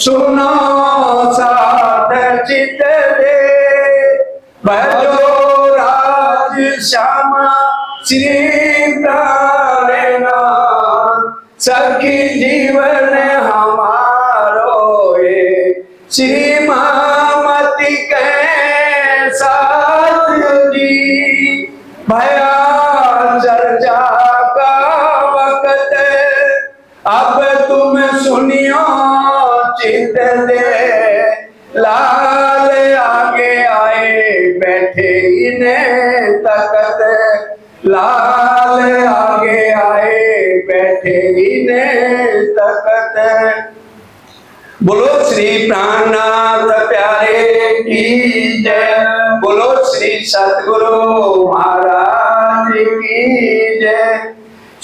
सुनो साध चित दे, भजो राज श्यामा श्री प्राणनाथ, सखी जीवन हमारो ये श्री मामति के साथ जी। भया चर्चा का वक्त अब तुम सुनियो चित दे, लाल आगे आए बैठे इन्हें तकत, लाल आगे आए बैठे इन्हें तकत। बोलो श्री प्राणनाथ प्यारे की जय, बोलो श्री सतगुरु महाराज की जय।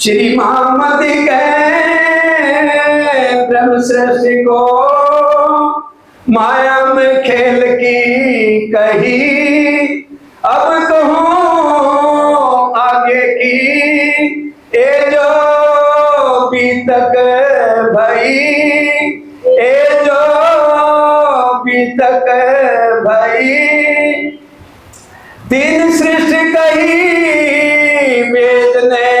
श्री महामति के ब्रह्म सृष्टि को माया में खेल की कही, अब कहो आगे की ए जो बीतक भई, ए जो बीतक भई। तीन सृष्टि कही वेद ने,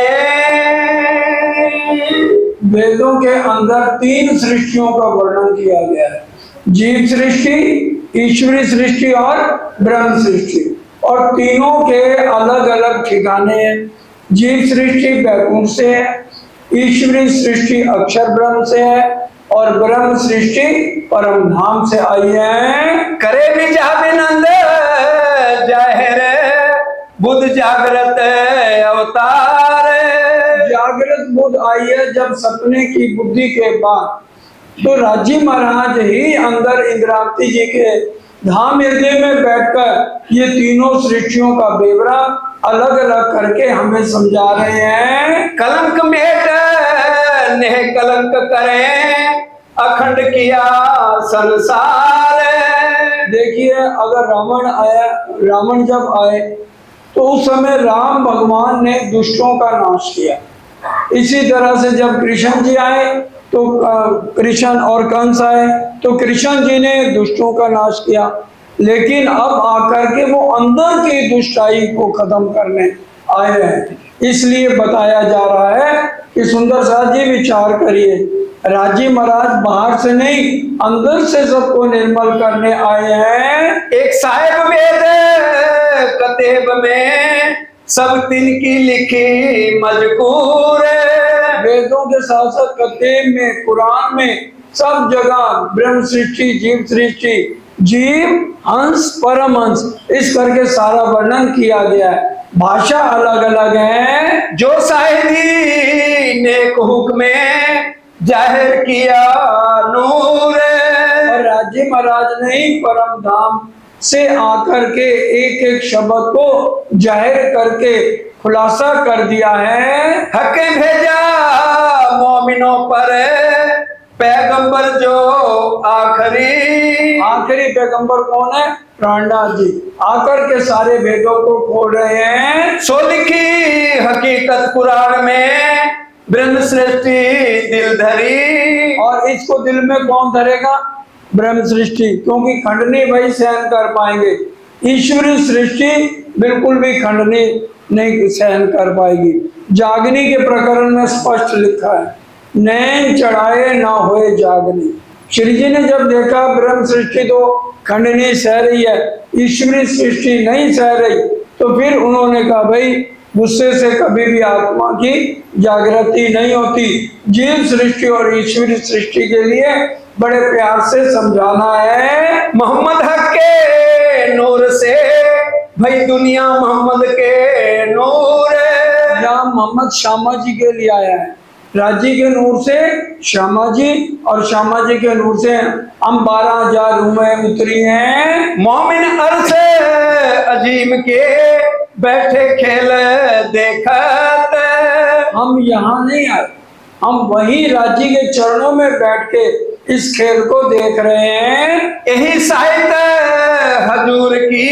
वेदों के अंदर तीन सृष्टियों का वर्णन किया गया है, जीव सृष्टि, ईश्वरी सृष्टि और ब्रह्म सृष्टि। और तीनों के अलग अलग ठिकाने हैं। जीव सृष्टि वैकुंठ से है, ईश्वरी सृष्टि अक्षर ब्रह्म से है और ब्रह्म सृष्टि परम धाम से आई है। करे विचाबिनंद जाहिर बुद्ध जागृत अवतार। जागृत बुद्ध आई है जब सपने की बुद्धि के बाद, तो राजी महाराज ही अंदर इंद्रावती जी के धाम हृदय में बैठकर ये तीनों सृष्टियों का बेवरा अलग अलग करके हमें समझा रहे हैं। कलंक मेट ने कलंक करें, अखंड किया संसार। देखिए, अगर रावण जब आए तो उस समय राम भगवान ने दुष्टों का नाश किया। इसी तरह से जब कृष्ण जी आए तो कृष्ण और कंस आए तो कृष्ण जी ने दुष्टों का नाश किया। लेकिन अब आकर के वो अंदर की दुष्टाई को खत्म करने आए हैं। इसलिए बताया जा रहा है कि सुंदर साथ जी विचार करिए, राजी महाराज बाहर से नहीं अंदर से सबको निर्मल करने आए हैं। एक साहेब वेद कतेब में सब तिनकी लिखी मजकूर। वेदों के साथ साथ कतेब में, कुरान में, सब जगह ब्रह्म सृष्टि, जीव सृष्टि, जीव हंस परमहंस, इस करके सारा वर्णन किया गया है। भाषा अलग अलग है। जो साहिदी ने हुक्म में जाहिर किया नूर। और राजी महाराज ने ही परम धाम से आकर के एक एक शब्द को जाहिर करके खुलासा कर दिया है। हक भेजा मोमिनों पर पैगंबर जो आखिरी पैगंबर कौन है? प्राणनाथ जी आकर के सारे वेदों को खोल रहे हैं। सो लिखी हकीकत कुरान में ब्रह्म सृष्टि दिल धरी। और इसको दिल में कौन धरेगा? ब्रह्म सृष्टि, क्योंकि खंडनी वही सहन कर पाएंगे। ईश्वरी सृष्टि बिल्कुल भी खंडनी नहीं सहन कर पाएगी। जागनी के प्रकरण में स्पष्ट लिखा है, नैन चढ़ाए ना होए जागनी। श्री जी ने जब देखा ब्रह्म सृष्टि तो खंडनी सह रही है, ईश्वरी सृष्टि नहीं सह रही, तो फिर उन्होंने कहा भाई गुस्से से कभी भी आत्मा की जागृति नहीं होती। जीव सृष्टि और ईश्वरी सृष्टि के लिए बड़े प्यार से समझाना है। मोहम्मद हक के नूर से भाई दुनिया मोहम्मद के नूर। राम मोहम्मद श्यामा जी के लिए आया है, राजी के नूर से श्यामा जी और श्यामा जी के नूर से हम 12,000 रूमें उतरी हैं। मोमिन अर्श अजीम के बैठे खेल देखत। हम यहाँ नहीं आए, हम वही राजी के चरणों में बैठ के इस खेल को देख रहे हैं। यही साहित्य हजूर की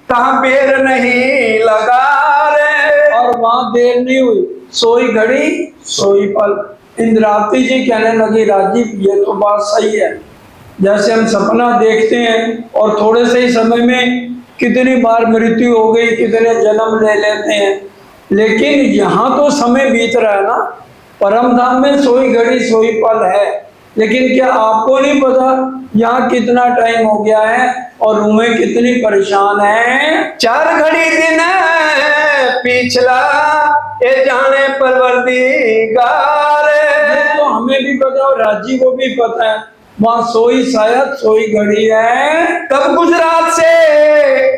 कहाँ बेर नहीं लगा रे। और वहां देर नहीं हुई, सोई घड़ी सोई पल। इंद्रावती जी कहने लगी राजीव ये तो बात सही है, जैसे हम सपना देखते हैं और थोड़े से ही समय में कितनी बार मृत्यु हो गई, कितने जन्म ले लेते हैं, लेकिन यहाँ तो समय बीत रहा है ना। परम धाम में सोई घड़ी सोई पल है, लेकिन क्या आपको नहीं पता यहाँ कितना टाइम हो गया है और रूहें कितनी परेशान हैं। 4 घड़ी दिन पिछला ये जाने परवरदिगार। ये तो हमें भी पता और राजी को भी पता है, वहाँ सोई शायद सोई घड़ी है। तब गुजरात से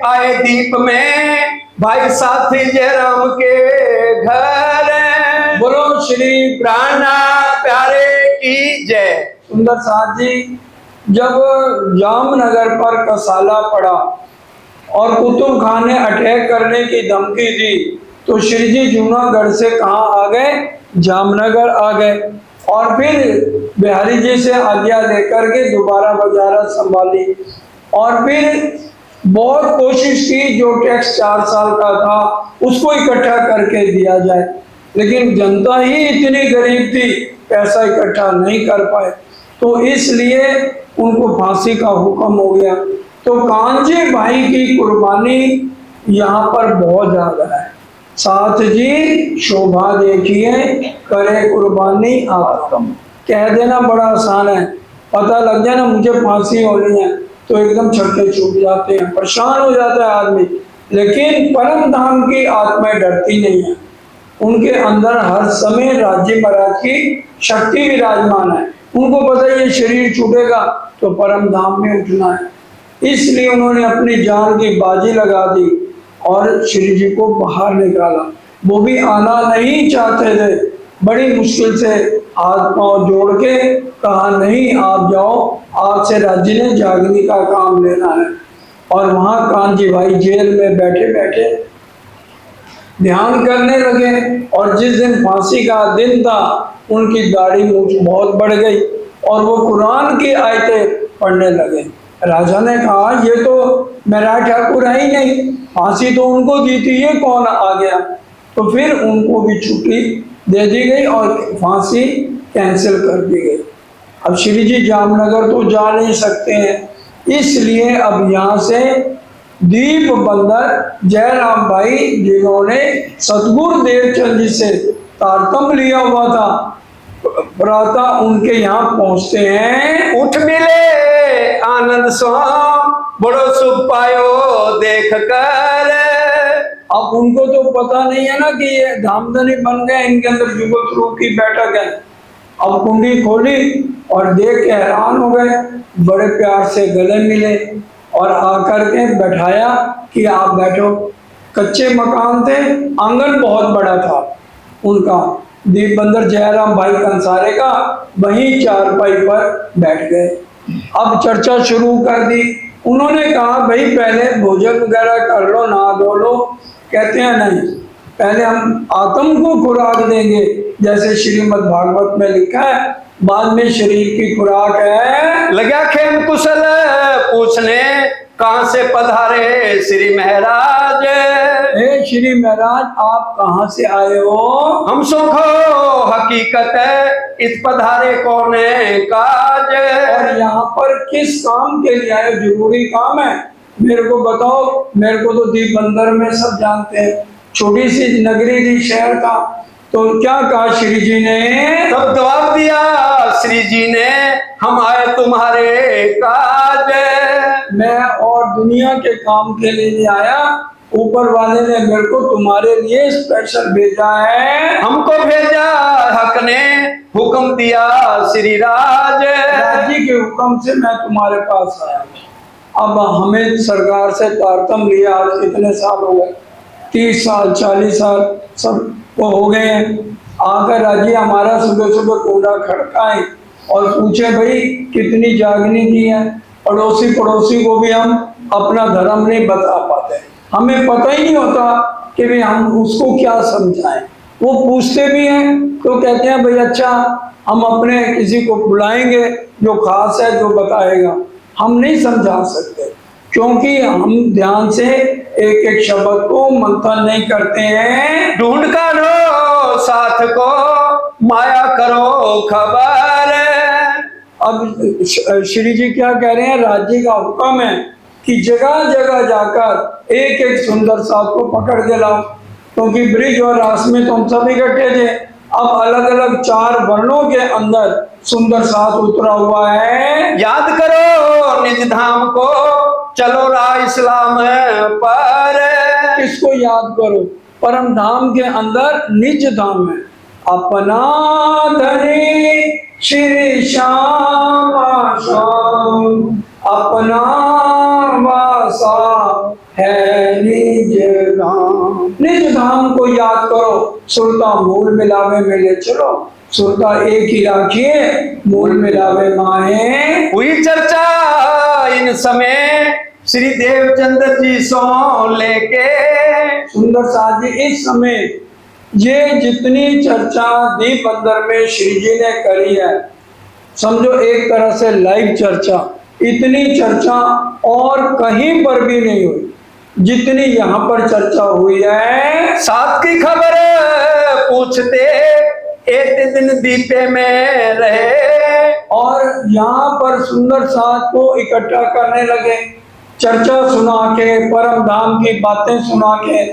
आए दीप में भाई साथी जयराम के घर। बोलो श्री प्राणा प्यारे की जय। सुंदर साथ जी, जब जामनगर पर कसाला पड़ा और कुतुब खान ने अटैक करने की धमकी दी, तो श्री जी जूनागढ़ से कहाँ आ गए, जामनगर आ गए। और फिर बिहारी जी से आज्ञा लेकर के दोबारा वजारत संभाली और फिर बहुत कोशिश की जो टैक्स 4 साल का था उसको इकट्ठा करके दिया जाए, लेकिन जनता ही इतनी गरीब थी, पैसा इकट्ठा नहीं कर पाए, तो इसलिए उनको फांसी का हुक्म हो गया। तो कांजी भाई की कुर्बानी यहाँ पर बहुत ज्यादा है। साथ जी शोभा देखिए, करे कुर्बानी आत्म। कह देना बड़ा आसान है, पता लग जाए ना मुझे फांसी होनी है तो एकदम छक्के छूट जाते हैं, परेशान हो जाता है आदमी। लेकिन परम धाम की आत्माएं डरती नहीं है, उनके अंदर हर समय राज्य महाराज की शक्ति विराजमान है। उनको पता है ये शरीर छूटेगा तो परम धाम में उठना है, इसलिए उन्होंने अपनी जान की बाजी लगा दी और श्री जी को बाहर निकाला। वो भी आना नहीं चाहते थे, बड़ी मुश्किल से हाथ पांव जोड़ के कहा नहीं आप जाओ, आपसे राज्य ने जागने का काम लेना है। और वहां कांजी भाई जेल में बैठे बैठे ध्यान करने लगे, और जिस दिन फांसी का दिन था उनकी दाढ़ी मूंछ बहुत बढ़ गई और वो कुरान की आयतें पढ़ने लगे। राजा ने कहा ये तो मेरा ठाकुर है ही नहीं, फांसी तो उनको दी थी, ये कौन आ गया। तो फिर उनको भी छुट्टी दे दी गई और फांसी कैंसिल कर दी गई। अब श्री जी जामनगर तो जा नहीं सकते हैं, इसलिए अब यहाँ से दीप बंदर जयराम भाई जिन्होंने सतगुरु देवचंद जी से तारतम्य लिया हुआ था, प्रातः उनके यहाँ पहुंचते हैं। उठ मिले आनंद स्वाम बड़ो सुख पायो देख कर। अब उनको तो पता नहीं है ना कि ये धामधनी बन गए, इनके अंदर जुगत रूप की बैठक है। अब कुंडी खोली और देख के हैरान हो गए, बड़े प्यार से गले मिले और आकर के बैठाया कि आप बैठो। कच्चे मकान थे, आंगन बहुत बड़ा था उनका। दीप बंदर जयराम भाई कंसारे का वहीं चारपाई पर बैठ गए। अब चर्चा शुरू कर दी। उन्होंने कहा भाई पहले भोजन वगैरह कर लो, नहा धो लो। कहते हैं नहीं, पहले हम आत्म को खुराक देंगे, जैसे श्रीमद् भागवत में लिखा है, बाद में शरीर की खुराक है। लगा खेम कुशल पूछने कहाँ से पधारे श्री महाराज। हे श्री महाराज आप कहाँ से आए हो? हम सुखो हकीकत इत पधारे कौने काज। और यहाँ पर किस काम के लिए आए? जरूरी काम है, मेरे को बताओ। मेरे को तो दीप बंदर में सब जानते हैं, छोटी सी नगरी थी, शहर था। तो क्या कहा श्री जी ने? तब जवाब दिया श्री जी ने, हम आए तुम्हारे काज। मैं और दुनिया के काम के लिए नहीं आया, ऊपर वाले ने मेरे को तुम्हारे लिए स्पेशल भेजा है। हमको भेजा हक ने हुक्म दिया श्री राज। राजी के हुक्म से मैं तुम्हारे पास आया। अब हमें सरकार से तारतम्य लिया, आज कितने साल हो गए, 30 साल 40 साल सब को हो गए हैं। आकर राजी हमारा सुबह सुबह कूड़ा खड़काए और पूछे भाई कितनी जागनी दी है। पड़ोसी को भी हम अपना धर्म नहीं बता पाते, हमें पता ही नहीं होता कि भाई हम उसको क्या समझाएं। वो पूछते भी हैं तो कहते हैं भाई अच्छा हम अपने किसी को बुलाएंगे जो खास है, जो बताएगा। हम नहीं समझा सकते क्योंकि हम ध्यान से एक एक शब्द को मंथन नहीं करते हैं। ढूंढ करो साथ को माया करो खबर। अब श्री जी क्या कह रहे हैं, राज्य का हुक्म है कि जगह जगह जाकर एक एक सुंदर साथ को पकड़ के लाओ, क्योंकि ब्रिज और रास में तो हम सब इकट्ठे थे। अब अलग अलग 4 वर्णों के अंदर सुंदर साथ उतरा हुआ है। याद करो निज धाम को, चलो राह इस्लाम पर। इसको याद करो, परम धाम के अंदर निज धाम है। अपना धनी श्री श्याम श्याम, अपना वासा है निज धाम। निज धाम को याद करो, सुरता मूल मिलावे मिले चलो, सुरता एक ही राखिए मूल मिलावे माहे। हुई चर्चा इन समय श्री देवचंद्र जी सो लेके। सुंदर साथ जी इस समय ये जितनी चर्चा दीप अंदर में श्री जी ने करी है, समझो एक तरह से लाइव चर्चा, इतनी चर्चा और कहीं पर भी नहीं हुई जितनी यहाँ पर चर्चा हुई है। साथ की खबर पूछते एक दिन दीपे में रहे, और यहाँ पर सुंदर साथ को इकट्ठा करने लगे, चर्चा सुना के, परम धाम की बातें सुना के।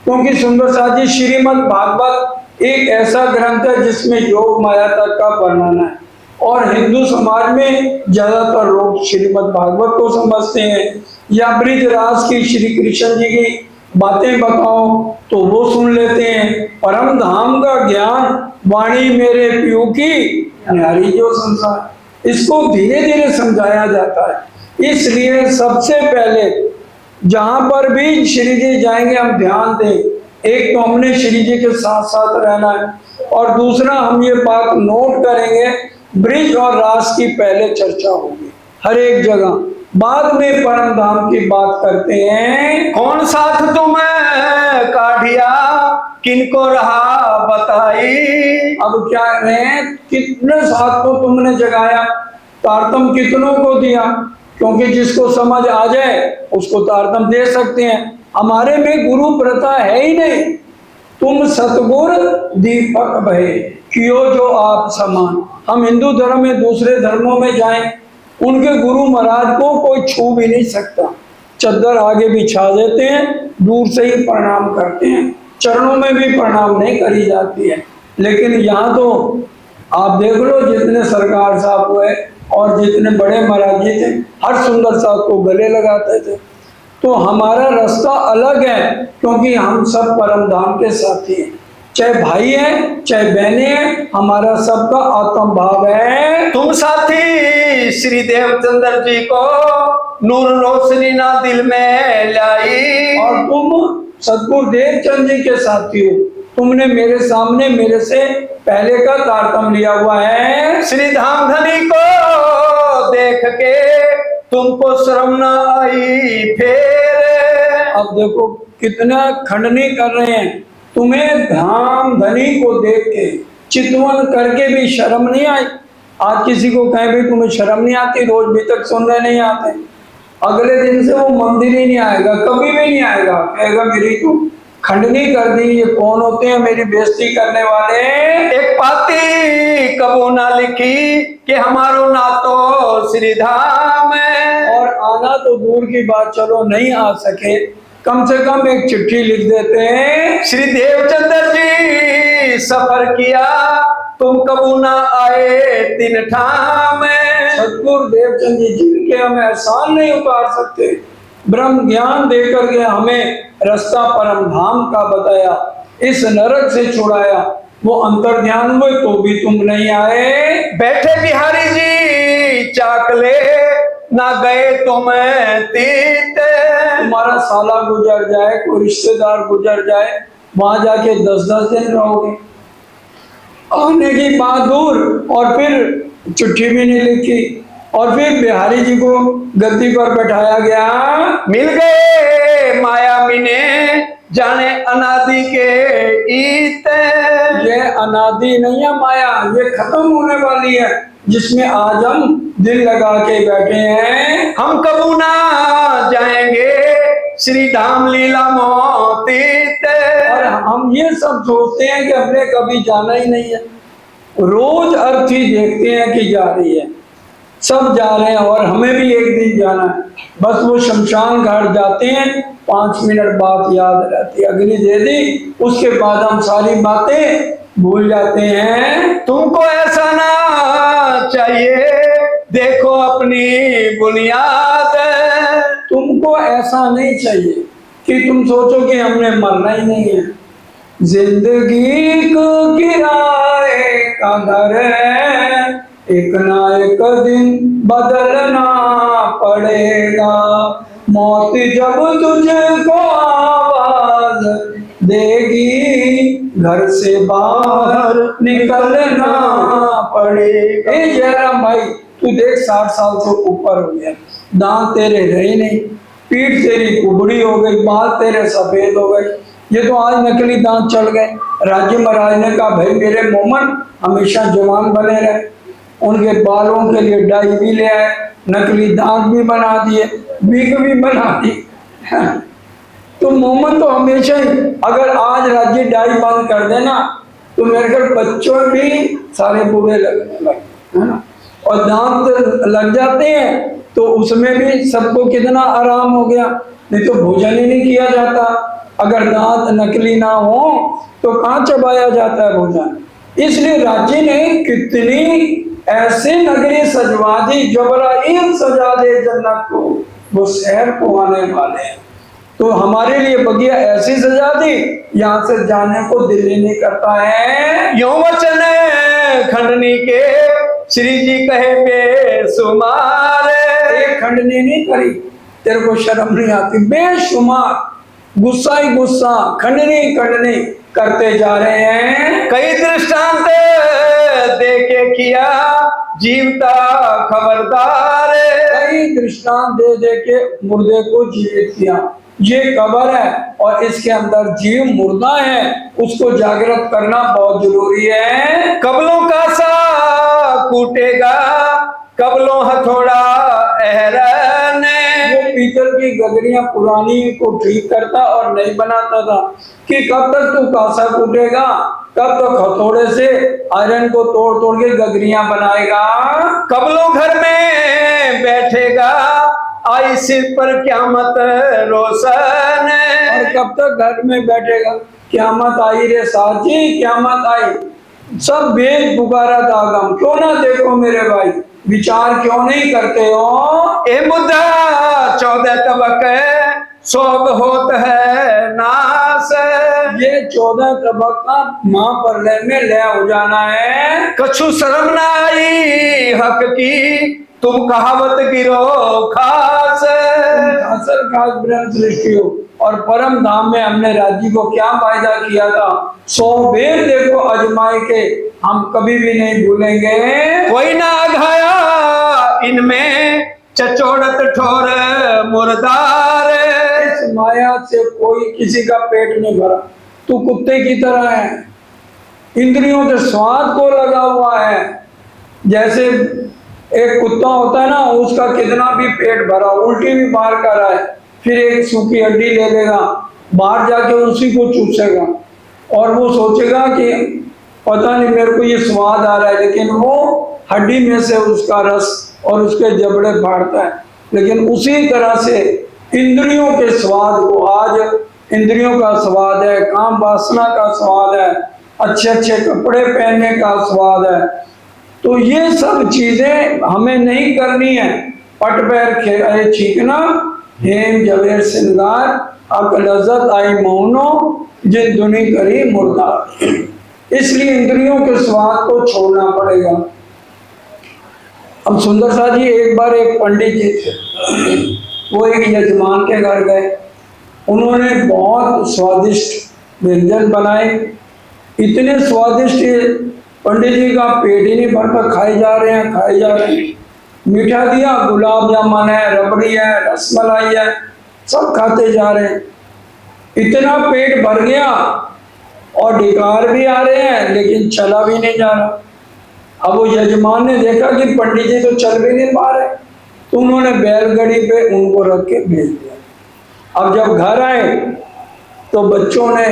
क्योंकि सुंदर साथ जी श्रीमद् भागवत एक ऐसा ग्रंथ है जिसमें योग माया तक का वर्णन है, और हिंदू समाज में ज्यादातर लोग श्रीमद् भागवत को समझते हैं, या ब्रिज रास की श्री कृष्ण जी की बातें बताओ तो वो सुन लेते हैं। परम धाम का ज्ञान वाणी मेरे प्यू की न्यारी जो संसार, इसको धीरे धीरे समझाया जाता है। इसलिए सबसे पहले जहां पर भी श्री जी जाएंगे हम ध्यान दें, एक तो हमने श्री जी के साथ साथ रहना है, और दूसरा हम ये बात नोट करेंगे, ब्रिज और रास की पहले चर्चा होगी हर एक जगह, बाद में परम धाम की बात करते हैं। कौन साथ तुम काढ़िया किनको रहा बताई। अब क्या है, कितने साथ को तुमने जगाया, तारतम कितनों को दिया, क्योंकि जिसको समझ आ जाए उसको तारतम दे सकते हैं। हमारे में गुरु प्रथा है ही नहीं, तुम सतगुर दीपक भये कियो जो आप समान। हम हिंदू धर्म में दूसरे धर्मों में जाएं, उनके गुरु महाराज को कोई छू भी नहीं सकता, चद्दर आगे बिछा देते हैं, दूर से ही प्रणाम करते हैं, चरणों में भी प्रणाम नहीं करी जाती है। लेकिन यहाँ तो आप देख लो, जितने सरकार साहब हुए और जितने बड़े महाराज जी थे, हर सुंदर साहब को गले लगाते थे। तो हमारा रास्ता अलग है, क्योंकि हम सब परम धाम के साथी हैं, चाहे भाई हैं चाहे बहनें हैं, हमारा सबका आत्म भाव है। तुम साथी श्री देवचंद्र जी को नूर रोशनी ना दिल में लाई, और तुम सतगुरु देवचंद जी के साथी हो, तुमने मेरे सामने मेरे से पहले का तारतम लिया हुआ है। श्री धाम धनी को देख के तुमको शर्म न आई फिर। अब देखो कितना खंडनी कर रहे हैं, तुम्हें धाम धनी को देख के चितवन करके भी शर्म नहीं आई। आज किसी को कहें भी तुम्हें शर्म नहीं आती, रोज भी तक सुनने नहीं आते, अगले दिन से वो मंदिर ही नहीं आएगा, कभी भी नहीं आएगा, कहेगा मेरी तो खंडनी कर दी, ये कौन होते हैं मेरी बेइज्जती करने वाले। एक पाती कबो ना लिखी कि हमारो ना तो श्री धाम है, और आना तो दूर की बात, चलो नहीं आ सके, कम से कम एक चिट्ठी लिख देते हैं। श्री देवचंद्र जी सफर किया तुम कबू ना आए तीन ठाम। सतगुरु देवचंद जी जिनके हम एहसान नहीं उतार सकते, ब्रह्म ज्ञान देकर के हमें रास्ता परम धाम का बताया, इस नरक से छुड़ाया, वो अंतर ध्यान हुए तो भी तुम नहीं आए। बैठे बिहारी जी चाकले ना गए तुम तीत। तुम्हारा साला गुजर जाए, कोई रिश्तेदार गुजर जाए, वहां जाके 10-10 दिन रहोगे, आने की बात दूर, और फिर चिट्ठी भी नहीं लिखी, और फिर बिहारी जी को गद्दी पर बैठाया गया। मिल गए माया मिने जाने अनादि के ईत। ये अनादि नहीं है माया, ये खत्म होने वाली है, जिसमें आज हम दिल लगा के बैठे हैं। हम कबू ना जाएंगे श्री धाम लीला मोतीत। और हम ये सब सोचते हैं कि हमने कभी जाना ही नहीं है, रोज अर्थी देखते हैं कि जा रही है, सब जा रहे हैं और हमें भी एक दिन जाना है। बस वो शमशान घाट जाते हैं, 5 मिनट बाद याद रहती है, अग्नि दे दी, उसके बाद हम सारी बातें भूल जाते हैं। तुमको ऐसा ना चाहिए, देखो अपनी बुनियाद। तुमको ऐसा नहीं चाहिए कि तुम सोचो कि हमने मरना ही नहीं है। जिंदगी को किराए का घर है, एक ना एक दिन बदलना पड़ेगा। मौत जब तुझको आवाज देगी, घर से बाहर निकलना पड़ेगा। ए जयराम भाई, तू देख 60 साल से ऊपर हो गया, दांत तेरे रहे नहीं, पीठ तेरी कुबड़ी हो गई, बाल तेरे सफेद हो गए, ये तो आज नकली दांत चल गए। राज्य महाराज ने कहा भाई मेरे मोमन हमेशा जवान बने रहे, उनके बालों के लिए डाई भी ले आए, नकली दांत भी बना दिए, विग भी बना दी। तो मोमन तो हमेशा ही, अगर आज राज्य डाई बंद कर देना तो मेरे घर बच्चों भी सारे बुरे लगने लगे, है ना। और दांत लग जाते हैं तो उसमें भी सबको कितना आराम हो गया, नहीं तो भोजन ही नहीं किया जाता। अगर दांत नकली ना हो तो कहाँ चबाया जाता है भोजन। इसलिए राज्य ने कितनी ऐसे नगरी सजवा दी, जबराइल सजा दे जन्नत को, वो शहर को आने वाले हैं। तो हमारे लिए बगिया ऐसी सजा दी, यहाँ से जाने को दिल ही नहीं करता है। यो वचन खंडनी के श्री जी कहे बेसुमार। एक खंडनी नहीं करी, तेरे को शर्म नहीं आती, बेशुमार गुस्सा ही गुस्सा, खंडनी खंडनी करते जा रहे हैं। कई दृष्टांत देके किया जीवता खबरदार। कई दृष्टांत दे दे के मुर्दे को जीवित किया। ये कब्र है और इसके अंदर जीव मुर्दा है, उसको जागृत करना बहुत जरूरी है। कबलों का सा कूटेगा, कबलों हथौड़ा एहरन। वो पीतल की गगरियां पुरानी को ठीक करता और नहीं बनाता था कि कब तक तू कासा कूटेगा, कब तक हथौड़े से आयरन को तोड़ तोड़ के गगरियां बनाएगा। कबलों घर में बैठेगा, आई सिर पर क्यामत रोशन। और कब तक घर में बैठेगा, क्यामत आई रे साथी क्यामत आई। सब वेद पुकारा था गम, क्यों ना देखो मेरे भाई, विचार क्यों नहीं करते हो। ए मुद्दा 14 तबक सोग होत है नास। ये 14 तबक का महाप्रलय में लय हो जाना है। कछु शर्म ना आई हक की, तुम कहावत गिरो खास। असल खास ब्रह्म सृष्टि हो और परम धाम में हमने राज्य को क्या फायदा किया था, 100 बेर देखो अजमाए के, हम कभी भी नहीं भूलेंगे। कोई ना घाया इनमें चचोड़त ठोर मुर्दार। इस माया से कोई किसी का पेट नहीं भरा, तू कुत्ते की तरह है, इंद्रियों के स्वाद को लगा हुआ है। जैसे एक कुत्ता होता है ना, उसका कितना भी पेट भरा, उल्टी भी बाहर कर रहा है, फिर एक सूखी हड्डी ले लेगा, बाहर जाके उसी को चूसेगा और वो सोचेगा कि पता नहीं मेरे को ये स्वाद आ रहा है, लेकिन वो हड्डी में से उसका रस और उसके जबड़े फाड़ता है। लेकिन उसी तरह से इंद्रियों के स्वाद को, आज इंद्रियों का स्वाद है, काम वासना का स्वाद है, अच्छे अच्छे कपड़े पहनने का स्वाद है, तो ये सब चीजें हमें नहीं करनी है। पट पैर खेल छीकना, हेम जवेर सिंगार, अक लज्जत आई मौनो, जिन दुनी करी मुर्दा। इसलिए इंद्रियों के स्वाद को छोड़ना पड़ेगा। अब सुंदर सा जी, एक बार एक पंडित जी थे, वो एक यजमान के घर गए, उन्होंने बहुत स्वादिष्ट व्यंजन बनाए, इतने स्वादिष्ट पंडित जी का पेट ही नहीं भरता, खाए जा रहे हैं खाए जा रहे हैं। मीठा दिया, गुलाब जामुन है, रबड़ी है, रसमलाई है, सब खाते जा रहे हैं। इतना पेट भर गया और ढिकार भी आ रहे हैं, लेकिन चला भी नहीं जा रहा। अब वो यजमान ने देखा कि पंडित जी तो चल भी नहीं पा रहे, तो उन्होंने बैलगाड़ी पे उनको रख के भेज दिया। अब जब घर आए तो बच्चों ने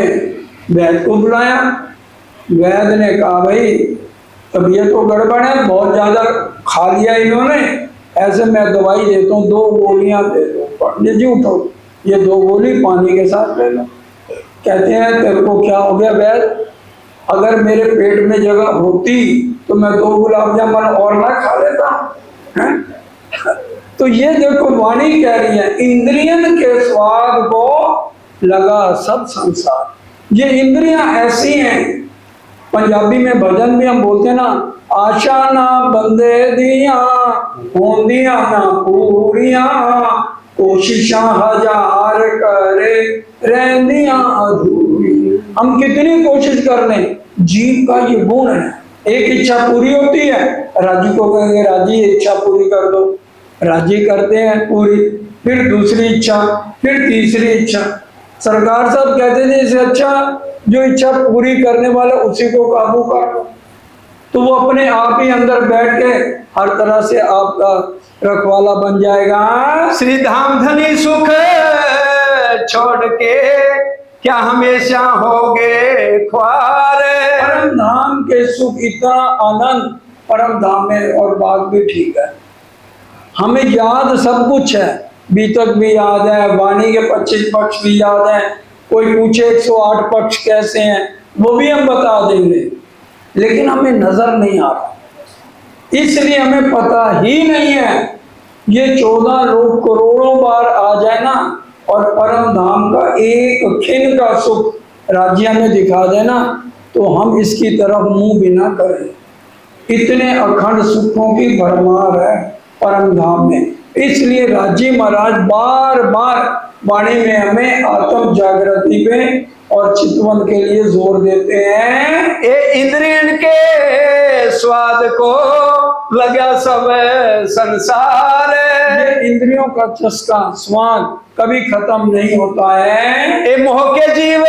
वैद्य को बुलाया। वैद्य ने कहा भाई तबीयत तो गड़बड़ है, बहुत ज्यादा खा लिया इन्होंने, ऐसे मैं दवाई देता हूँ, 2 गोलियां दे दो। पंडित जी उठो, ये 2 गोली पानी के साथ ले लो। कहते हैं तेरे को क्या हो गया वैद? अगर मेरे पेट में जगह होती तो मैं 2 गुलाब जामुन और ना खा लेता हैं? तो ये देखो वाणी कह रही है, इंद्रियन के स्वाद को लगा सब संसार। ये इंद्रियां ऐसी हैं, पंजाबी में भजन भी हम बोलते हैं ना, आशा ना बंदे दिया होंदिया ना पूरिया, कोशिशां हजार करे रहंदिया अधूरी। हम कितनी कोशिश कर लें, जीव का ये गुण है। एक इच्छा पूरी होती है, राजी को कहेंगे राजी इच्छा पूरी कर दो, राजी करते हैं पूरी, फिर दूसरी इच्छा, फिर तीसरी इच्छा। सरकार साहब कहते थे इससे अच्छा जो इच्छा पूरी करने वाला उसी को काबू कर लो, तो वो अपने आप ही अंदर बैठ के हर तरह से आपका रखवाला बन जाएगा। श्री धाम धनी सुख छोड़ के क्या हमेशा होगे ख्वार। परम धाम के सुख इतना आनंद परम धाम में, और बात भी ठीक है, हमें याद सब कुछ है, बीतक भी याद है, वाणी के 25 पक्ष भी याद है, कोई पूछे 108 पक्ष कैसे हैं वो भी हम बता देंगे, लेकिन हमें नजर नहीं आ रहा, इसलिए हमें पता ही नहीं है। ये 14 लोग करोड़ों बार आ जाए ना, और परम धाम का एक खिन का सुख राज्य में दिखा देना, तो हम इसकी तरफ मुंह भी ना करें। इतने अखंड सुखों की भरमार है परम धाम में, इसलिए राजी महाराज बार बार वाणी में हमें आत्म जागृति पे और चितवन के लिए जोर देते हैं। ये इंद्रियन के स्वाद को लगा सब संसार। ये इंद्रियों का चस्का स्वाद कभी खत्म नहीं होता है। ये मोह के जीव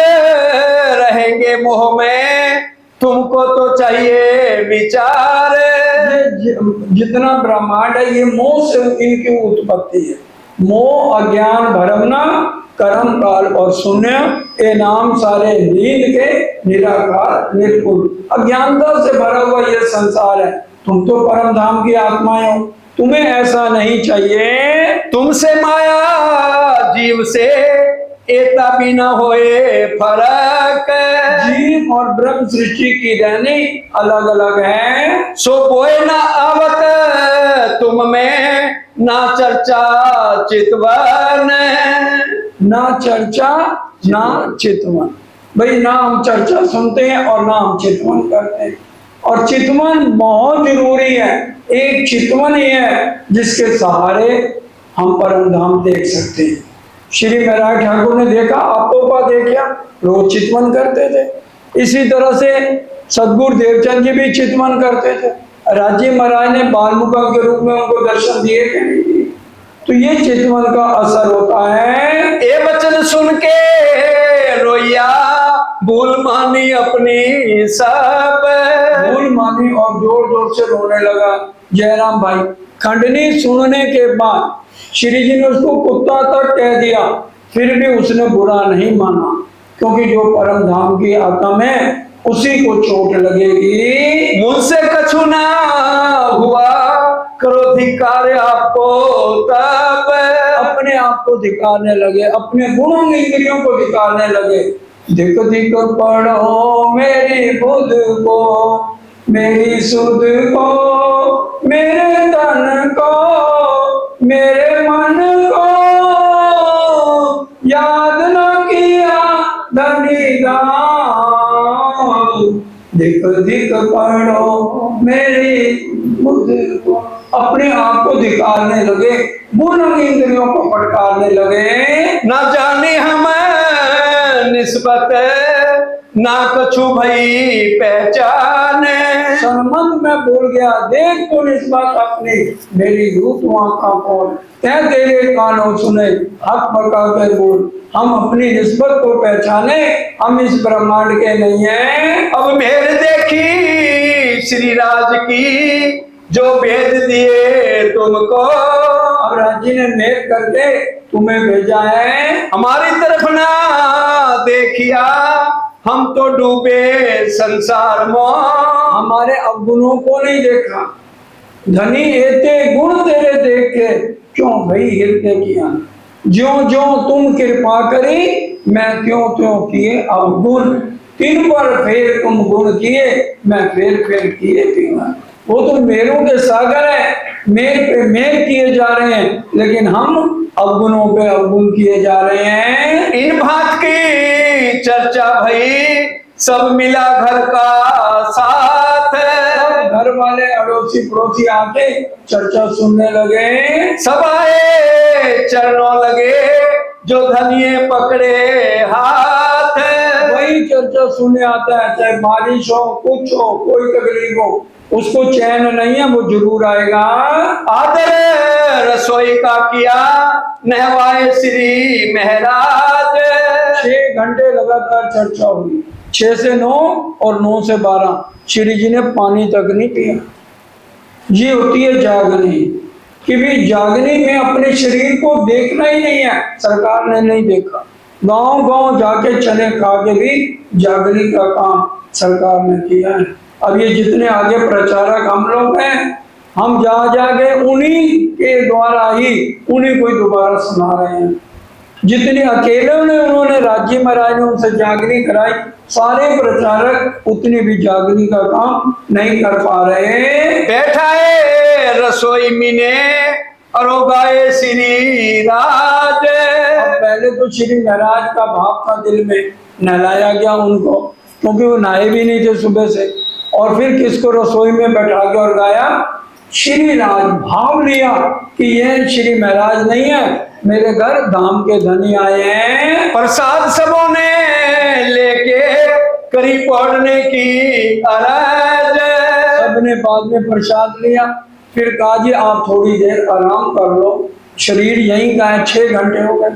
रहेंगे मोह में, तुमको तो चाहिए विचार। ये जितना ब्रह्मांड है ये मोह से इनकी उत्पत्ति है। मोह अज्ञान भरमना कर्म काल और शून्य, ये नाम सारे नींद के निराकार निर्गुण। अज्ञानता से भरा हुआ ये संसार है, तुम तो परम धाम की आत्माएं हो, तुम्हें ऐसा नहीं चाहिए। तुमसे माया जीव से एता भी न होए फरक। जीव और ब्रह्म सृष्टि की रहनी अलग अलग है। सो बोए न आवत तुम में ना चर्चा चितवन। ना चर्चा ना चितवन, भाई ना हम चर्चा सुनते हैं और ना हम चितवन करते हैं, और चितवन बहुत जरूरी है। एक चितवन ही है जिसके सहारे हम परम धाम देख सकते हैं। श्री महाराज ठाकुर ने देखा, आपको का देखा, रोज चितवन करते थे। इसी तरह से सदगुरु देवचंद जी भी चितवन करते थे। राज्य महाराज ने बालमुखम के रूप में उनको दर्शन दिए कि नहीं दिए? तो ये चितवन का असर होता है। ए वचन सुन के रोया भूल मानी अपनी सब। भूल मानी और जोर जोर से रोने लगा जयराम भाई। खंडनी सुनने के बाद श्री जी ने उसको कुत्ता तक कह दिया, फिर भी उसने बुरा नहीं माना, क्योंकि जो परम धाम की आत्मा है उसी को चोट लगेगी। मुझसे कछु ना हुआ क्रोधी कार्य आपको तब। अपने आप को धिकारने लगे, अपने गुणों इंद्रियों को धिकारने लगे। धिक धिक पढ़ो मेरी बुध को, मेरी सुध को, मेरे तन को, मेरे मन को, याद न किया धनीदान। धिक धिक पढ़ो मेरी बुध को, अपने आप को धिकारने लगे, गुण इंद्रियों को फटकारने लगे। ना जाने हम निस्बत ना कछु भई पहचान। संबंध में भूल गया, देख तो निस्बत अपनी, मेरी रूप आंखा कौन, तै तेरे कानों सुने हक बका के बोल। हम अपनी निस्बत को पहचाने, हम इस ब्रह्मांड के नहीं हैं। अब मेर देखी श्री राज की जो भेद दिए तुमको। अब राज्य ने मेघ करके तुम्हें भेजा है। हमारी तरफ ना देखिया हम तो डूबे संसार में। हमारे अवगुणों को नहीं देखा, धनी एते गुण तेरे देखे, क्यों भई हृदय किया। ज्यो ज्यो तुम कृपा करी, मैं त्यों त्यों किए अवगुण। तिन पर फेर तुम गुण किए, मैं फेर फेर किए पीवा। वो तो मेरों के सागर है, मेर पे मेर किए जा रहे हैं, लेकिन हम अवगुणों पे अवगुण किए जा रहे हैं। इन बात की चर्चा भई, सब मिला घर का साथ। सब घर वाले अड़ोसी पड़ोसी आके चर्चा सुनने लगे। सब आए चरणों लगे, जो धनिये पकड़े हाथ। वही चर्चा सुनने आता है, चाहे बारिश हो, कुछ हो, कोई तकलीफ हो, उसको चैन नहीं है, वो जरूर आएगा। आदर रसोई का किया, नहवाए श्री महाराज। 6 घंटे लगातार चर्चा हुई, 6 से 9 और 9 से 12। श्री जी ने पानी तक नहीं पिया। ये होती है जागनी, कि भी जागनी में अपने शरीर को देखना ही नहीं है। सरकार ने नहीं देखा, गांव गांव जाके चने खा के भी जागनी का काम सरकार ने किया है। अब ये जितने आगे प्रचारक हम लोग हैं, हम जा जाके उन्हीं के द्वारा ही उन्हीं को ही दोबारा सुना रहे हैं। जितने अकेले उन्होंने राज्य महाराज ने उनसे जागनी कराई, सारे प्रचारक उतनी भी जागनी का काम नहीं कर पा रहे। बैठा है रसोई मिने, और गाए श्री राज। अब पहले तो श्री महाराज का भाव था दिल में, नहलाया गया उनको, क्योंकि वो नहाए भी नहीं थे सुबह से। और फिर किसको रसोई में बैठा के और गाया, श्री राज। भाव लिया कि ये श्री महाराज नहीं है, मेरे घर धाम के धनी आए हैं। प्रसाद सबों ने लेके करी पढ़ने की अरज। सबने बाद में प्रसाद लिया, फिर कहा जी आप थोड़ी देर आराम कर लो, शरीर यहीं का है, 6 घंटे हो गए।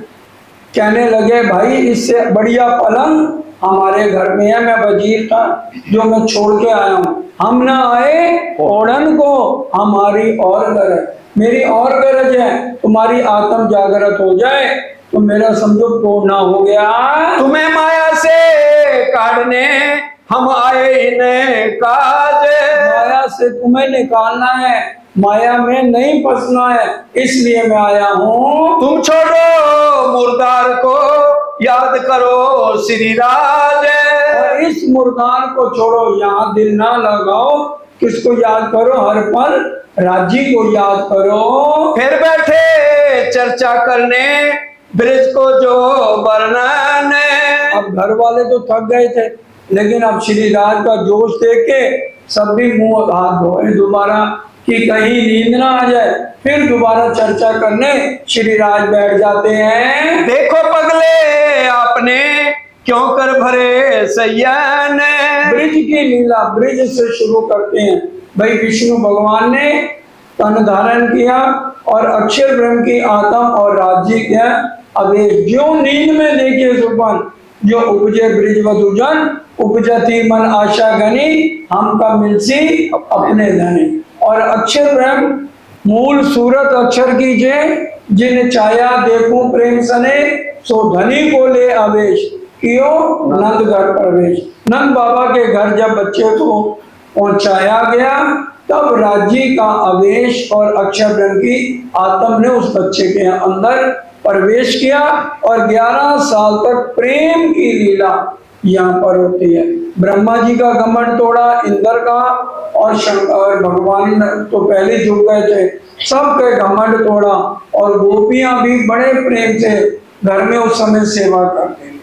कहने लगे भाई इससे बढ़िया पलंग हमारे घर में है, मैं वजीर था जो मैं छोड़ के आया हूँ। हम ना आए ओढ़न को, हमारी और गरज, मेरी और गरज है, तुम्हारी आत्म जागृत हो जाए तो मेरा समझो पूर्ण हो गया। तुम्हें माया से काटने हम आए इन्हें काज। माया से तुम्हें निकालना है, माया में नहीं फंसना है, इसलिए मैं आया हूँ। तुम छोड़ो मुर्दार को, याद करो श्री राज। और इस मुर्दार को छोड़ो, यहाँ दिल ना लगाओ, किसको याद करो, हर पल राज्य को याद करो। फिर बैठे चर्चा करने, ब्रिज को जो वर्णन। अब घर वाले तो थक गए थे, लेकिन अब श्री राज का जोश देख के सब भी मुंह हाथ धोए दोबारा, कि कहीं नींद ना आ जाए। फिर दोबारा चर्चा करने श्री राज बैठ जाते हैं। देखो पगले आपने क्यों कर भरे सैयन। ब्रिज की लीला, ब्रिज से शुरू करते हैं। भाई विष्णु भगवान ने तन धारण किया और अक्षर ब्रह्म की आत्मा और राज्य किया। अब जो नींद में देखिए सुपन, जो उपजे ब्रिज वधुजन, उपजती मन आशा गनी, हम का मिलसी अपने धनी। और अक्षर ब्रह्म मूल सूरत अक्षर कीजिए, जिन छाया देखूं प्रेम सने, सो धनी को ले आवेश, कियो नंद घर प्रवेश। नंद बाबा के घर जब बच्चे को पहुंचाया गया, तब राज्य का आवेश और अक्षर ब्रह्म की आत्मा ने उस बच्चे के अंदर प्रवेश किया। और 11 साल तक प्रेम की लीला यहाँ पर होती है। ब्रह्मा जी का घमंड तोड़ा, इंद्र का, और शंकर भगवान तो पहले झुक गए थे, सबके घमंड तोड़ा। और गोपियां भी बड़े प्रेम से घर में उस समय सेवा करते हैं।